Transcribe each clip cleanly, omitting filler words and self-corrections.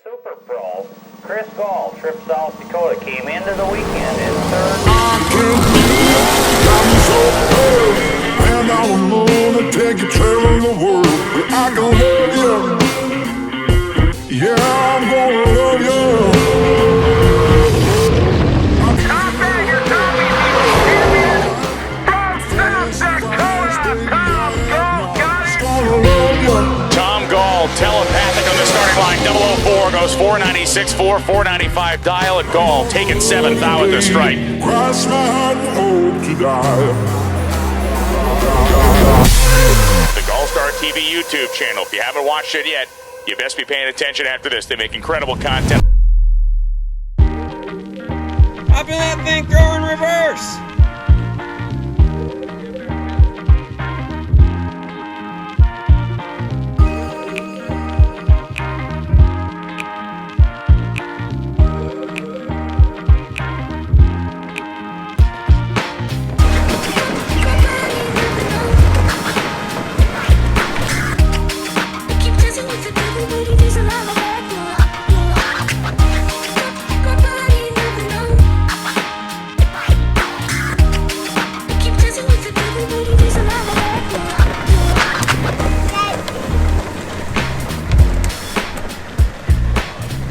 Super Pro, Chris Gall, Trip South Dakota, came into the weekend in third. And I don't wanna take a trail of the world, but I can love you. Yeah, I'm gonna love you. Tom Bagger, Tommy, champion from South Dakota. Tom Gall got it. Tom Gall, telepathic on the starting line. 004 goes 496-4, 495 dial at Gall, taking 7th out at the strike. Cross my heart and hope to die. The GallStar TV YouTube channel. If you haven't watched it yet, you best be paying attention after this. They make incredible content. Up in that thing, throw in reverse.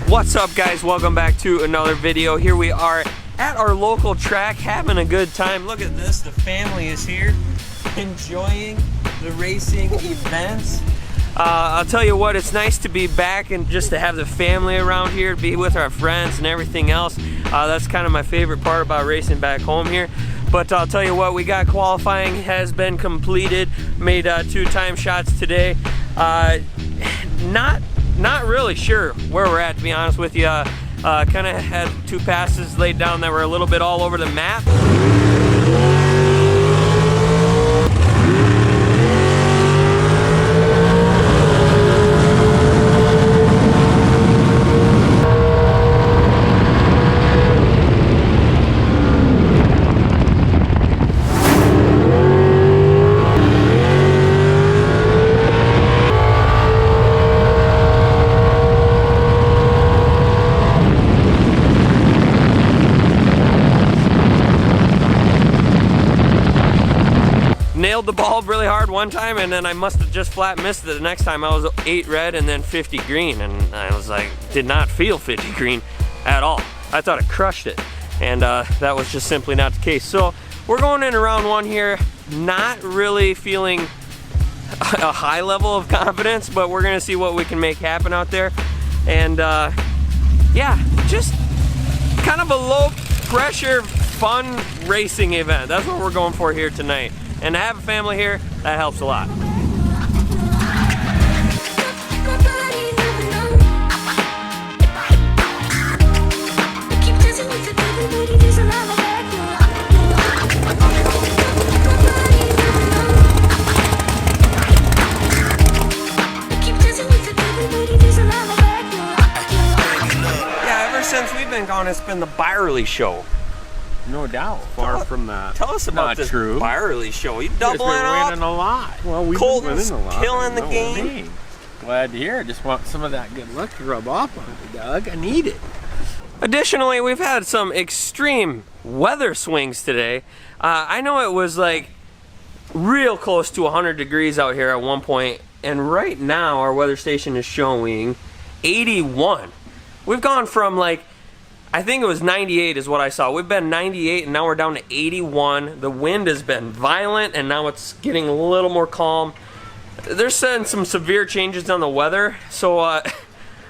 What's up, guys? Welcome back to another video. Here we are at our local track having a good time. Look at this, the family is here enjoying the racing events. I'll tell you what, it's nice to be back and just to have the family around here, be with our friends and everything else. That's kind of my favorite part about racing back home here. But I'll tell you what, we got qualifying has been completed, made 2 time shots today. Not really sure where we're at, to be honest with you. Kind of had 2 passes laid down that were a little bit all over the map. Nailed the bulb really hard one time, and then I must have just flat missed it the next time. I was 8 red and then 50 green, and I was like, did not feel 50 green at all. I thought I crushed it, and that was just simply not the case. So we're going into round 1 here, not really feeling a high level of confidence, but we're gonna see what we can make happen out there. And yeah, just kind of a low pressure, fun racing event. That's what we're going for here tonight. And to have a family here, that helps a lot. Yeah, ever since we've been gone, it's been the Byerly show. No doubt. Far from that. Tell us about this Byerly show. You doubling up? Winning a lot. Well, we've Colton's been winning a lot. killing the game. Glad to hear. I just want some of that good luck to rub off on me, Doug. I need it. Additionally, we've had some extreme weather swings today. I know it was like real close to 100 degrees out here at one point, and right now our weather station is showing 81. We've gone from like, I think it was 98 is what I saw. We've been 98 and now we're down to 81. The wind has been violent and now it's getting a little more calm. They're saying some severe changes on the weather. So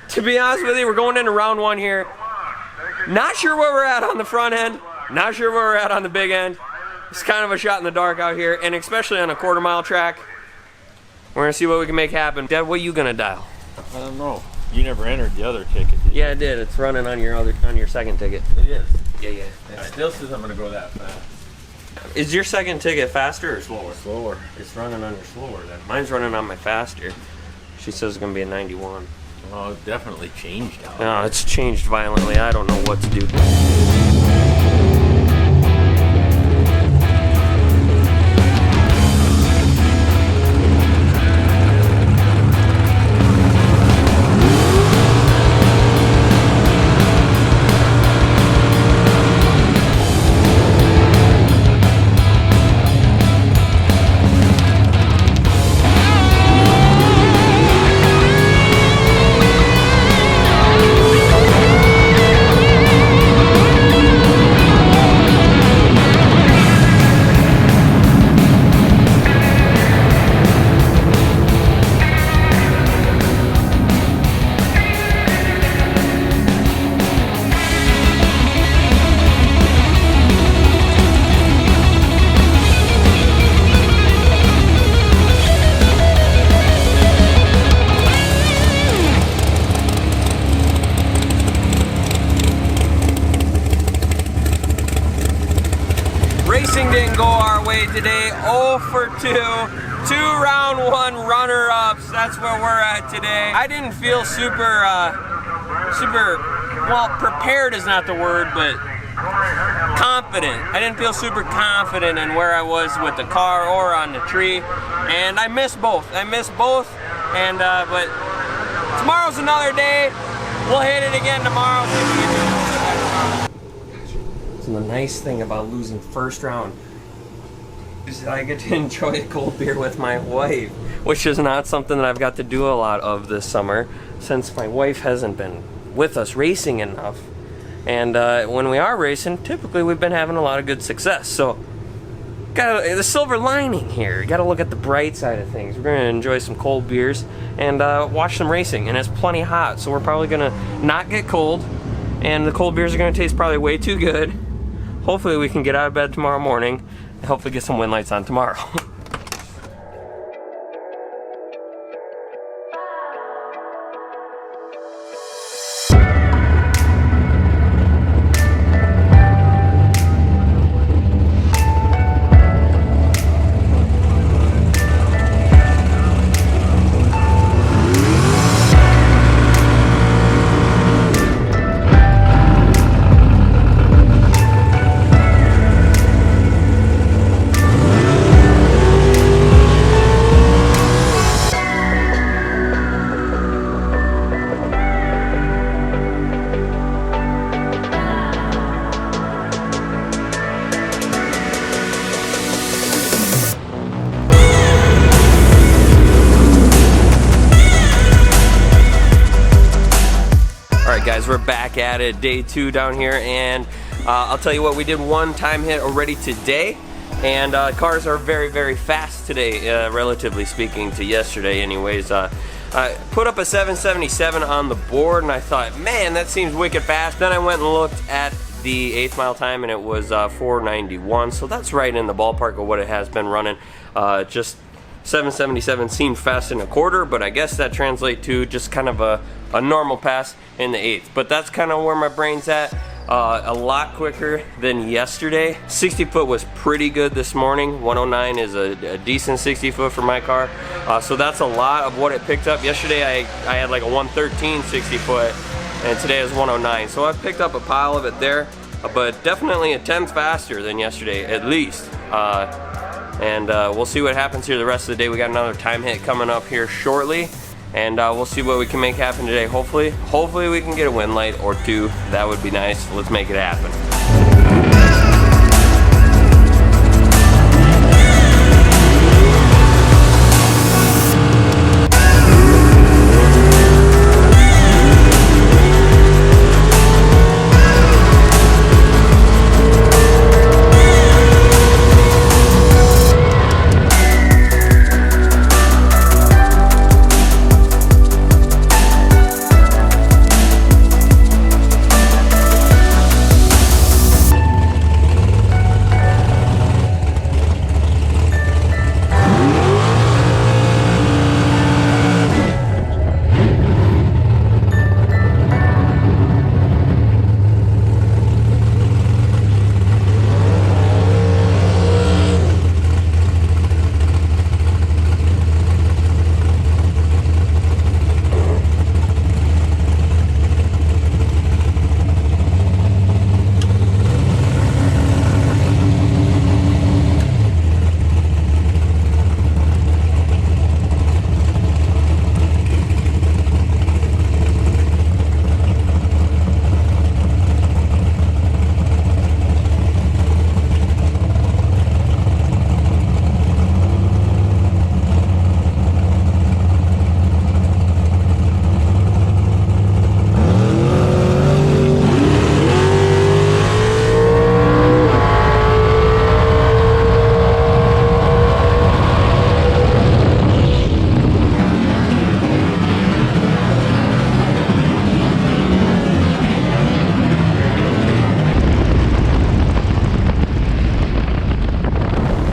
to be honest with you, we're going into round 1 here. Not sure where we're at on the front end. Not sure where we're at on the big end. It's kind of a shot in the dark out here, and especially on a quarter-mile track. We're gonna see what we can make happen. Dad, what are you gonna dial? I don't know. You never entered the other ticket, did you? Yeah, I did. It's running on your second ticket. It is. Yeah. It still says I'm going to go that fast. Is your second ticket faster or slower? Slower. It's running on your slower then. Mine's running on my faster. She says it's going to be a 91. Well, it definitely changed out. No, it's changed violently. I don't know what to do. didn't go our way today. 0 for 2. 2 round 1 runner-ups. That's where we're at today. I didn't feel super, well, prepared is not the word, but confident. I didn't feel super confident in where I was with the car or on the tree, and I missed both. And but tomorrow's another day. We'll hit it again tomorrow. So the nice thing about losing first round is that I get to enjoy a cold beer with my wife, which is not something that I've got to do a lot of this summer since my wife hasn't been with us racing enough. And when we are racing, typically we've been having a lot of good success. So, the silver lining here. You gotta look at the bright side of things. We're gonna enjoy some cold beers and watch some racing. And it's plenty hot, so we're probably gonna not get cold. And the cold beers are gonna taste probably way too good. Hopefully we can get out of bed tomorrow morning and hopefully get some wind lights on tomorrow. Guys, we're back at it, day 2 down here, and I'll tell you what, we did 1 time hit already today, and cars are very, very fast today, relatively speaking to yesterday anyways. I put up a 777 on the board, and I thought, man, that seems wicked fast. Then I went and looked at the 8th mile time, and it was 491, so that's right in the ballpark of what it has been running. Just 777 seemed fast in a quarter, but I guess that translates to just kind of a normal pass in the 8th. But that's kind of where my brain's at. A lot quicker than yesterday. 60 foot was pretty good this morning. 109 is a decent 60 foot for my car. So that's a lot of what it picked up. Yesterday I had like a 113 60 foot, and today is 109. So I've picked up a pile of it there, but definitely a tenth faster than yesterday, at least. And we'll see what happens here the rest of the day. We got another time hit coming up here shortly, and we'll see what we can make happen today. Hopefully we can get a wind light or 2. That would be nice. Let's make it happen.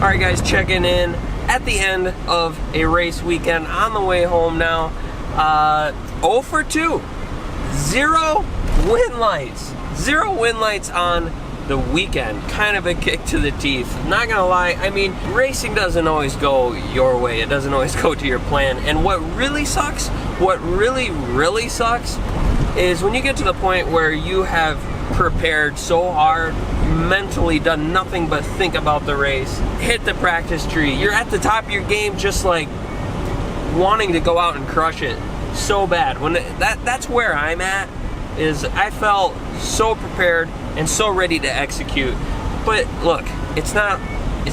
Alright guys, checking in at the end of a race weekend on the way home now. 0 for 2. 0 wind lights. 0 wind lights on the weekend kind of a kick to the teeth. Not gonna lie, I mean, racing doesn't always go your way. It doesn't always go to your plan. And what really sucks, what really sucks, is when you get to the point where you have prepared so hard, mentally done nothing but think about the race, hit the practice tree, you're at the top of your game, just like wanting to go out and crush it so bad. When that's where I'm at, is I felt so prepared and so ready to execute. But look, it's not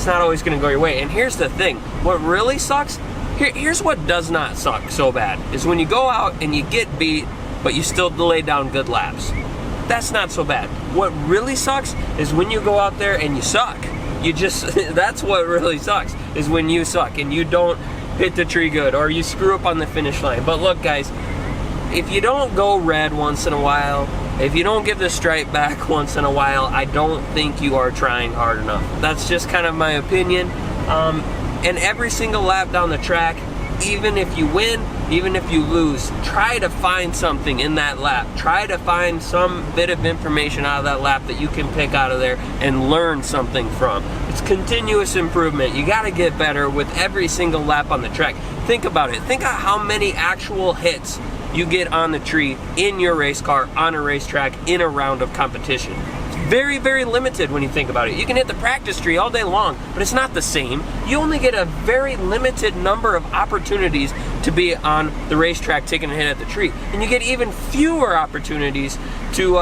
always gonna go your way. And here's the thing, what really sucks, here's what does not suck so bad, is when you go out and you get beat, but you still lay down good laps. That's not so bad. What really sucks is when you go out there and you suck. You just, that's what really sucks, is when you suck and you don't hit the tree good, or you screw up on the finish line. But look guys, if you don't go red once in a while, if you don't give the stripe back once in a while, I don't think you are trying hard enough. That's just kind of my opinion. And every single lap down the track, even if you win, even if you lose, try to find something in that lap. Try to find some bit of information out of that lap that you can pick out of there and learn something from. It's continuous improvement. You gotta get better with every single lap on the track. Think about it. Think of how many actual hits you get on the tree in your race car, on a racetrack, in a round of competition. It's very, very limited when you think about it. You can hit the practice tree all day long, but it's not the same. You only get a very limited number of opportunities to be on the racetrack taking a hit at the tree. And you get even fewer opportunities to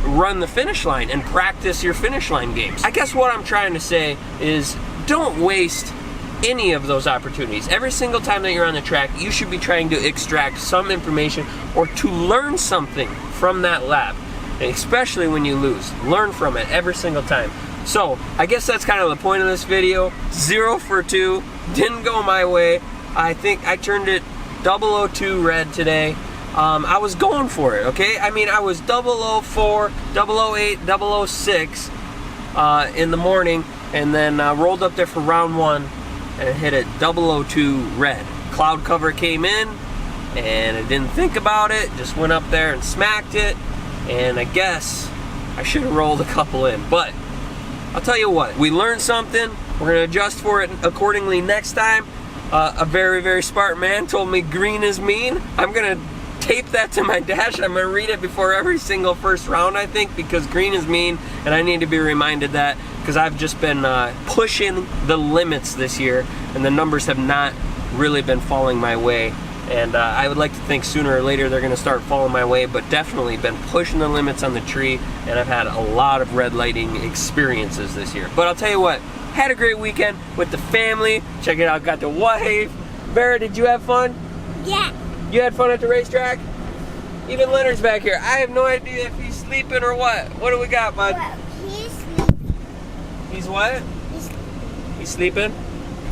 run the finish line and practice your finish line games. I guess what I'm trying to say is don't waste any of those opportunities. Every single time that you're on the track, you should be trying to extract some information or to learn something from that lap, especially when you lose. Learn from it every single time. So I guess that's kind of the point of this video. 0 for 2, didn't go my way. I think I turned it 002 red today. I was going for it, okay? I mean, I was 004, 008, 006 in the morning, and then rolled up there for round 1 and hit it 002 red. Cloud cover came in, and I didn't think about it, just went up there and smacked it, and I guess I should have rolled a couple in. But I'll tell you what, we learned something. We're gonna adjust for it accordingly next time. A very, very smart man told me green is mean. I'm gonna tape that to my dash. I'm gonna read it before every single first round, I think, because green is mean, and I need to be reminded that, because I've just been pushing the limits this year, and the numbers have not really been falling my way. And I would like to think sooner or later they're gonna start falling my way, but definitely been pushing the limits on the tree, and I've had a lot of red lighting experiences this year. But I'll tell you what, had a great weekend with the family. Check it out, got the wife. Vera, did you have fun? Yeah. You had fun at the racetrack? Even Leonard's back here. I have no idea if he's sleeping or what. What do we got, bud? Well, he's sleeping. He's what? He's sleeping. He's sleeping?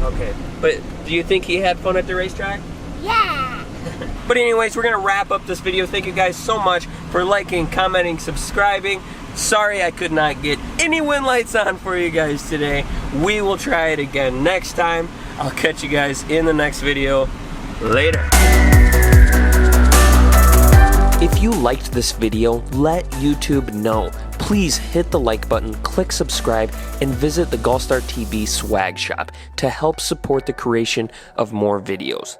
Okay. But do you think he had fun at the racetrack? Yeah. But anyways, we're gonna wrap up this video. Thank you guys so much for liking, commenting, subscribing. Sorry I could not get any win lights on for you guys today. We will try it again next time. I'll catch you guys in the next video. Later. If you liked this video, let YouTube know. Please hit the like button, click subscribe, and visit the GallStar TV swag shop to help support the creation of more videos.